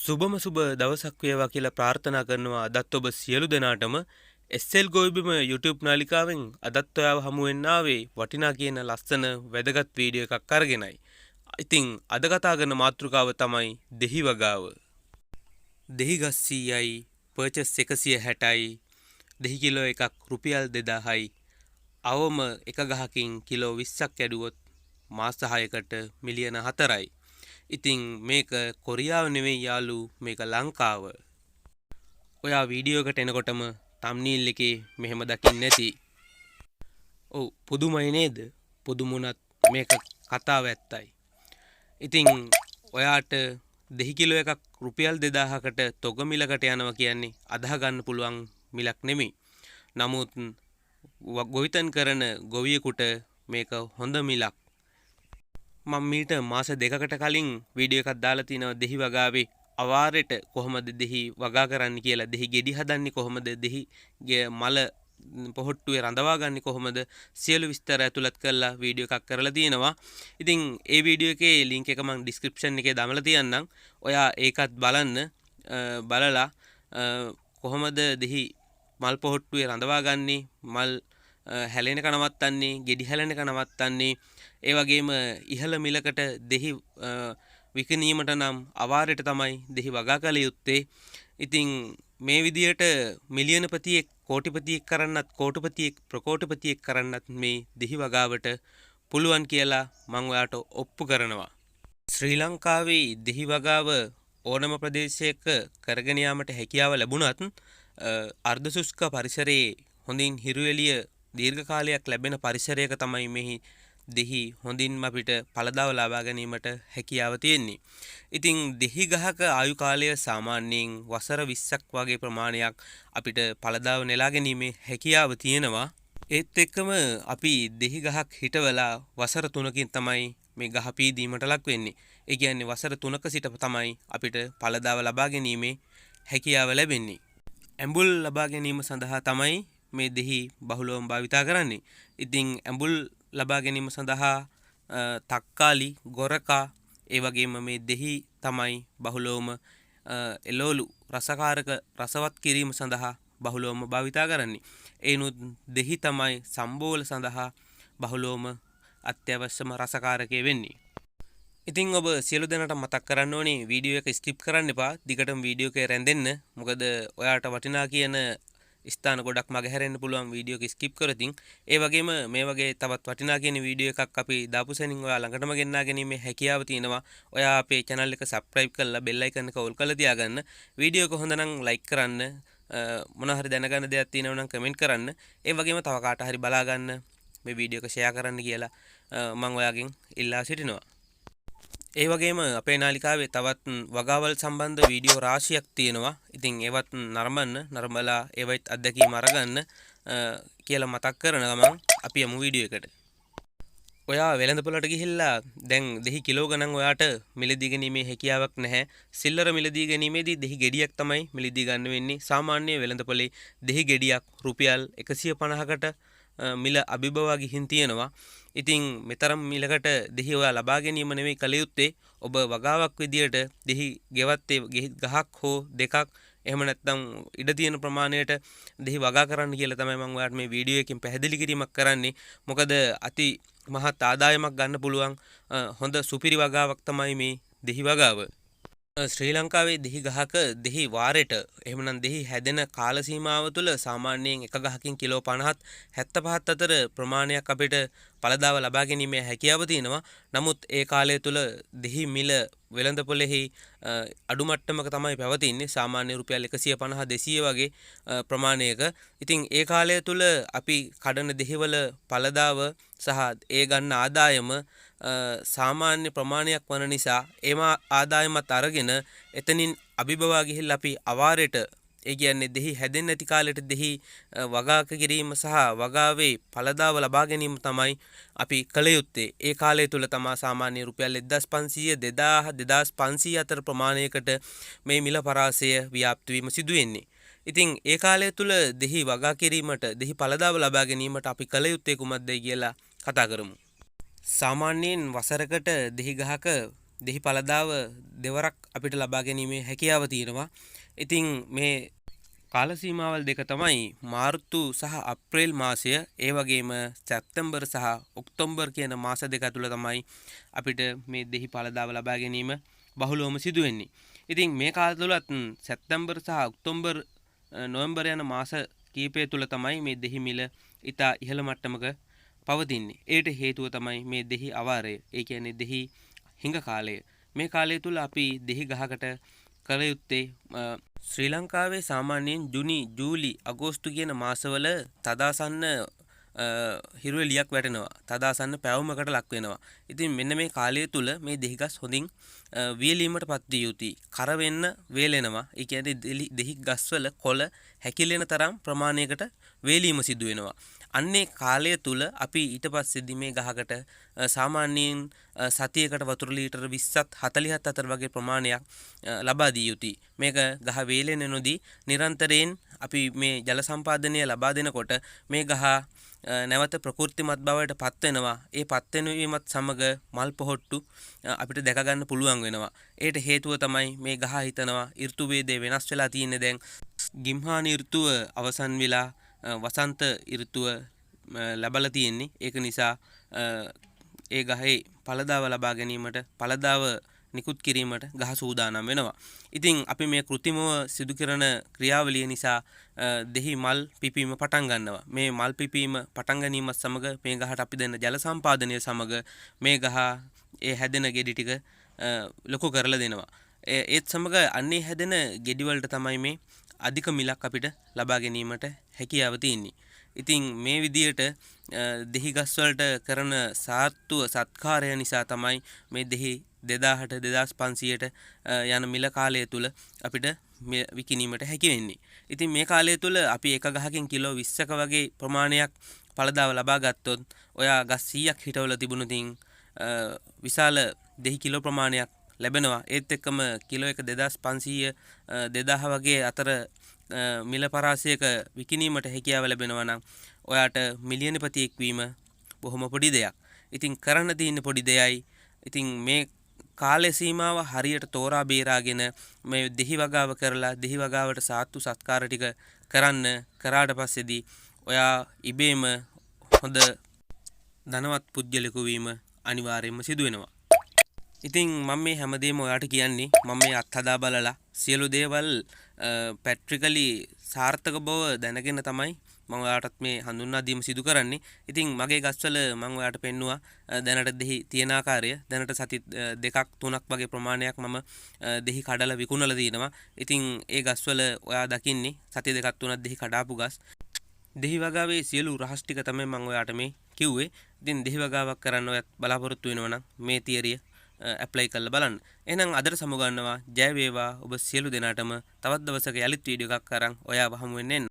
සුබම සුබ දවසක් වේවා කියලා ප්‍රාර්ථනා කරනවා අදත් ඔබ සියලු දෙනාටම SL ගොවිබිම YouTube නාලිකාවෙන් අදත් ඔයාව හමු වෙන්න ආවේ වටිනා කියන ලස්සන වැදගත් වීඩියෝ එකක් අරගෙනයි. ඉතින් අද කතා කරන මාතෘකාව තමයි දෙහි වගාව. දෙහි ගස් 100යි, පර්චස් 160යි, දෙහි කිලෝ එකක් රුපියල් 2000යි. අවම එක ගහකින් කිලෝ 20ක් ඇඩුවොත් මාස 6කට මිලියන 4යි. ඉතින් මේක කොරියාව නෙවෙයි යාළු මේක ලංකාව. ඔයා වීඩියෝ එකට එනකොටම තම්නීල් එකේ මෙහෙම දකින්න ඇති. ඔව් පුදුමයි නේද? පුදුමුණත් මේක කතාව ඇත්තයි. ඉතින් ඔයාට දෙහි කිලෝ එකක් රුපියල් 2000කට තොග මිලකට යනවා කියන්නේ අදහ ගන්න පුළුවන් මිලක් නෙමෙයි. නමුත් ගොවිතැන් කරන ගොවියෙකුට මේක හොඳ මිලක්. මම මීට මාස දෙකකට කලින් වීඩියෝ එකක් දාලා තිනවා දෙහි වගාවේ අවාරෙට කොහොමද දෙහි වගා කරන්න කියලා, දෙහි ගෙඩි හදන්නේ කොහොමද, දෙහි මල පොහොට්ටුවේ රඳවා ගන්න කොහොමද, සියලු විස්තර ඇතුළත් කරලා වීඩියෝ එකක් කරලා තියෙනවා. ඉතින් ඒ වීඩියෝ එකේ ලින්ක් එක මම ඩිස්ක්‍රිප්ෂන් එකේ දාලා තියන්නම්. ඔයා ඒකත් බලන්න. බලලා කොහොමද දෙහි මල් පොහොට්ටුවේ රඳවා ගන්නේ, මල් හැලෙනක නවත්තන්නේ, ගෙඩි හැලෙනක නවත්තන්නේ, ඒ වගේම ඉහළ මිලකට දෙහි විකිණීමට නම් අවාරයට තමයි දෙහි වගා කළ යුත්තේ. ඉතින් මේ විදියට මිලියනපතියෙක් කෝටිපතියෙක් කරන්නත්, කෝටිපතියෙක් ප්‍රකෝටිපතියෙක් කරන්නත් මේ දෙහි වගාවට පුළුවන් කියලා මම ඔයාට ඔප්පු කරනවා. ශ්‍රී ලංකාවේ දෙහි වගාව ඕනම ප්‍රදේශයක කරගෙන යාමට හැකියාව ලැබුණත් අර්ධ ශුෂ්ක පරිසරයේ හොඳින් හිරු එළිය දීර්ඝ කාලයක් ලැබෙන පරිසරයක තමයි මෙහි දෙහි හොඳින්ම අපිට ඵලදාව ලබා ගැනීමට හැකියාව තියෙන්නේ. ඉතින් දෙහි ගහක ආයු කාලය සාමාන්‍යයෙන් වසර 20ක් වගේ ප්‍රමාණයක් අපිට ඵලදාව නෙලා ගැනීමේ හැකියාව තියෙනවා. ඒත් එක්කම අපි දෙහි ගහක් හිටවලා වසර 3කින් තමයි මේ ගහ පීදීමට ලක් වෙන්නේ. ඒ කියන්නේ වසර 3ක සිට තමයි අපිට ඵලදාව ලබා ගැනීමේ හැකියාව ලැබෙන්නේ. ඇඹුල් ලබා ගැනීම සඳහා තමයි මේ දෙහි බහුලවම භාවිතා කරන්නේ. ඉතින් ඇඹුල් ලබා ගැනීම සඳහා තක්කාලි, ගොරකා, ඒ වගේම මේ දෙහි තමයි බහුලවම එළවලු රසකාරක රසවත් කිරීම සඳහා බහුලවම භාවිතා කරන්නේ. ඒනුත් දෙහි තමයි සම්බෝල සඳහා බහුලවම අත්‍යවශ්‍යම රසකාරකය වෙන්නේ. ඉතින් ඔබ සියලු දෙනාට මතක් කරන්න ඕනේ වීඩියෝ එක ස්කිප් කරන්න එපා. දිගටම වීඩියෝ එක රැඳෙන්න. මොකද ඔයාට වටිනා කියන ස්ථාන ගොඩක් මගහැරෙන්න පුළුවන් වීඩියෝ එක ස්කිප් කරොතින්. ඒ වගේම මේ වගේ තවත් වටිනා කියන වීඩියෝ එකක් අපි දාපු සැනින් ඔයා ළඟටම ගෙන්නා ගැනීමේ හැකියාව තියෙනවා. ඔයා අපේ channel එක subscribe කරලා bell icon එක all කරලා තියාගන්න. වීඩියෝ එක හොඳ නම් like කරන්න. මොනවා හරි දැනගන්න දෙයක් තියෙනවා නම් comment කරන්න. ඒ වගේම තව කාට හරි බලා ගන්න මේ වීඩියෝ එක share කරන්න කියලා මම ඔයාගෙන් ඉල්ලා සිටිනවා. ඒ වගේම අපේ නාලිකාවේ තවත් වගාවල් සම්බන්ධ වීඩියෝ රාශියක් තියෙනවා. ඉතින් ඒවත් නරඹලා ඒවත් අත්දැකීම් අරගන්න කියලා මතක් කරන ගමන් අපි යමු වීඩියෝ එකට. ඔයා වෙළඳපොළට ගිහිල්ලා දැන් දෙහි කිලෝ ගණන් ඔයාට මිලදී ගැනීමේ හැකියාවක් නැහැ. සිල්ලර මිලදී ගැනීමේදී දෙහි ගෙඩියක් තමයි මිලදී ගන්න වෙන්නේ. සාමාන්‍ය වෙළඳපොලේ දෙහි ගෙඩියක් රුපියල් 150කට මිල අභිබවා ගිහින් තියෙනවා. ඉතින් මෙතරම් මිලකට දෙහි ඔයා ලබා ගැනීම නෙවෙයි කළ යුත්තේ. ඔබ වගාවක් විදියට දෙහි ගෙවත්තේ ගහක් හෝ දෙකක් එහෙම නැත්නම් ඉඩ තියෙන ප්‍රමාණයට දෙහි වගා කරන්න කියලා තමයි මම ඔයාලට මේ වීඩියෝ එකෙන් පැහැදිලි කිරීමක් කරන්නේ. මොකද අති මහත් ආදායමක් ගන්න පුළුවන් හොඳ සුපිරි වගාවක් තමයි මේ දෙහි වගාව. ශ්‍රී ලංකාවේ දෙහි ගහක දෙහි වාරයට එහෙමනම් දෙහි හැදෙන කාල සීමාව තුළ සාමාන්‍යයෙන් එක ගහකින් කිලෝ 50ත් 75ත් අතර ප්‍රමාණයක් අපිට ඵලදාව ලබා ගැනීමේ හැකියාව තියෙනවා. නමුත් ඒ කාලය තුළ දෙහි මිල වෙළඳපොළෙහි අඩු මට්ටමක තමයි පැවතින්නේ. සාමාන්‍ය රුපියල් 150 200 වගේ ප්‍රමාණයක. ඉතින් ඒ කාලය තුළ අපි කඩන දෙහිවල ඵලදාව සහ ඒ ගන්න ආදායම සාමාන්‍ය ප්‍රමාණයක් වන නිසා එම ආදායමත් අරගෙන එතනින් අභිබවා ගිහිල්ලා අපි අවාරයට, ඒ කියන්නේ දෙහි හැදෙන්නේ නැති කාලෙට දෙහි වගා කිරීම සහ වගාවේ ඵලදාව ලබා ගැනීම තමයි අපි කළ යුත්තේ. ඒ කාලය තුල තමයි සාමාන්‍ය රුපියල් 1500 2000 2500 අතර ප්‍රමාණයකට මේ මිල පරාසය ව්‍යාප්ත වීම සිදු වෙන්නේ. ඉතින් ඒ කාලය තුල දෙහි වගා කිරීමට, දෙහි ඵලදාව ලබා ගැනීමට අපි කළ යුත්තේ කුමක්දයි කියලා කතා කරමු. සාමාන්‍යයෙන් වසරකට දෙහි ගහක දෙහි පළදාව දෙවරක් අපිට ලබා ගැනීමේ හැකියාව තියෙනවා. ඉතින් මේ කාල සීමාවල් දෙක තමයි මාර්තු සහ අප්‍රේල් මාසය, ඒ වගේම සැප්තැම්බර් සහ ඔක්තෝබර් කියන මාස දෙක තුළ තමයි අපිට මේ දෙහි පළදාව ලබා ගැනීම බහුලවම සිදු වෙන්නේ. ඉතින් මේ කාල තුලත් සැප්තැම්බර් සහ ඔක්තෝබර් නොවැම්බර් යන මාස කීපය තුල තමයි මේ දෙහි මිල ඉතා ඉහළ මට්ටමක පවතින්නේ. ඒට හේතුව තමයි මේ දෙහි අවාරය. ඒ කියන්නේ දෙහි හිඟ කාලය. මේ කාලය තුල අපි දෙහි ගහකට කළ යුත්තේ ශ්‍රී ලංකාවේ සාමාන්‍යයෙන් ජුනි, ජූලි, අගෝස්තු කියන මාසවල තදාසන්න හිරු එළියක් වැටෙනවා. තදාසන්න පැවුමකට ලක් වෙනවා. ඉතින් මෙන්න මේ කාලය තුල මේ දෙහි ගස් හොඳින් වියලීමටපත් විය යුතුයි. කර වෙන්න වේලෙනවා. ඒ කියන්නේ දෙහි ගස්වල කොළ හැකිලෙන තරම් ප්‍රමාණයකට වේලීම සිදු වෙනවා. අන්නේ කාලය තුල අපි ඊට පස්සේදී මේ ගහකට සාමාන්‍යයෙන් සතියකට වතුර ලීටර 20ත් 40ත් අතර වගේ ප්‍රමාණයක් ලබා දිය යුතුයි. මේක ගහ වේලෙන්නේ නොදී නිරන්තරයෙන් අපි මේ ජල සම්පාදනය ලබා දෙනකොට මේ ගහ නැවත ප්‍රකෘතිමත් බවට පත් වෙනවා. ඒ පත් වෙනවීමත් සමග මල් පොහොට්ටු අපිට දැක ගන්න පුළුවන් වෙනවා. ඒට හේතුව තමයි මේ ගහ හිතනවා ඍතු වේදේ වෙනස් වෙලා තියෙන්නේ. දැන් ගිම්හාන ඍතුව අවසන් වෙලා වසන්ත ඍතුව ලැබලා තියෙන්නේ. ඒක නිසා ඒ ගහේ පළදාව ලබා ගැනීමට, පළදාව නිකුත් කිරීමට ගහ සූදානම් වෙනවා. ඉතින් අපි මේ කෘතිමව සිදු කරන ක්‍රියාවලිය නිසා දෙහි මල් පිපීම පටන් ගන්නවා. මේ මල් පිපීම පටන් ගැනීමත් සමග මේ ගහට අපි දෙන ජල සම්පාදනය සමග මේ ගහ ඒ හැදෙන ගෙඩි ටික ලොකු කරලා දෙනවා. ඒත් සමග අන්නේ හැදෙන ගෙඩි වලට තමයි මේ අධික මිලක් අපිට ලබා ගැනීමට හැකියාව තියෙන්නේ. ඉතින් මේ විදියට දෙහි ගස් වලට කරන සාත්තුව සත්කාරය නිසා තමයි මේ දෙහි 2000ට 2500ට යන මිල කාලය තුල අපිට විකිණීමට හැකි වෙන්නේ. ඉතින් මේ කාලය තුල අපි එක ගහකින් කිලෝ 20ක වගේ ප්‍රමාණයක් පළදාව ලබා ගත්තොත් ඔයා ගස් 100ක් හිටවල තිබුණොතින් විශාල දෙහි කිලෝ ප්‍රමාණයක් ලැබෙනවා. ඒත් එක්කම කිලෝ එක 2500 2000 වගේ අතර මිල පරාසයක විකිණීමට හැකියාව ලැබෙනවා නම් ඔයාට මිලියනපතියෙක් වීම බොහොම පොඩි දෙයක්. ඉතින් කරන්න තියෙන පොඩි දෙයයි. ඉතින් මේ කාලය සීමාව හරියට තෝරා බේරාගෙන මේ දෙහි වගාව කරලා දෙහි වගාවට සාත්තු සත්කාර ටික කරාට පස්සේදී ඔයා ඉබේම හොඳ ධනවත් පුජ්‍යලෙකු වීම අනිවාර්යයෙන්ම සිදු වෙනවා. ඉතින් මම මේ හැමදේම ඔයාට කියන්නේ මම මේ අත්හදා බලලා සියලු දේවල් පැට්‍රිකලි සාර්ථක බව දැනගෙන තමයි මම ඔයාටත් මේ හඳුන්වා දීම සිදු කරන්නේ. ඉතින් මගේ ගස්වල මම ඔයාට පෙන්නුවා දැනට දෙහි තියෙන ආකාරය. දැනට සති 2ක් 3ක් වගේ ප්‍රමාණයක් මම දෙහි කඩලා විකුණලා තිනවා. ඉතින් ඒ ගස්වල ඔයා දකින්නේ සති 2ක් 3ක් දෙහි කඩාපු ගස්. දෙහි වගාවේ සියලු රහස් ටික තමයි මම ඔයාට මේ කිව්වේ. ඉතින් දෙහි වගාවක් කරන්න ඔයත් බලාපොරොත්තු වෙනවා නම් මේ තියරිය ඇප්ලයි කරලා බලන්න. එහෙනම් අදට සමුගන්නවා. ජය වේවා ඔබ සියලු දෙනාටම. තවත් දවසක යලිත් වීඩියෝ එකක් අරන් ඔයාව හමු වෙන්න.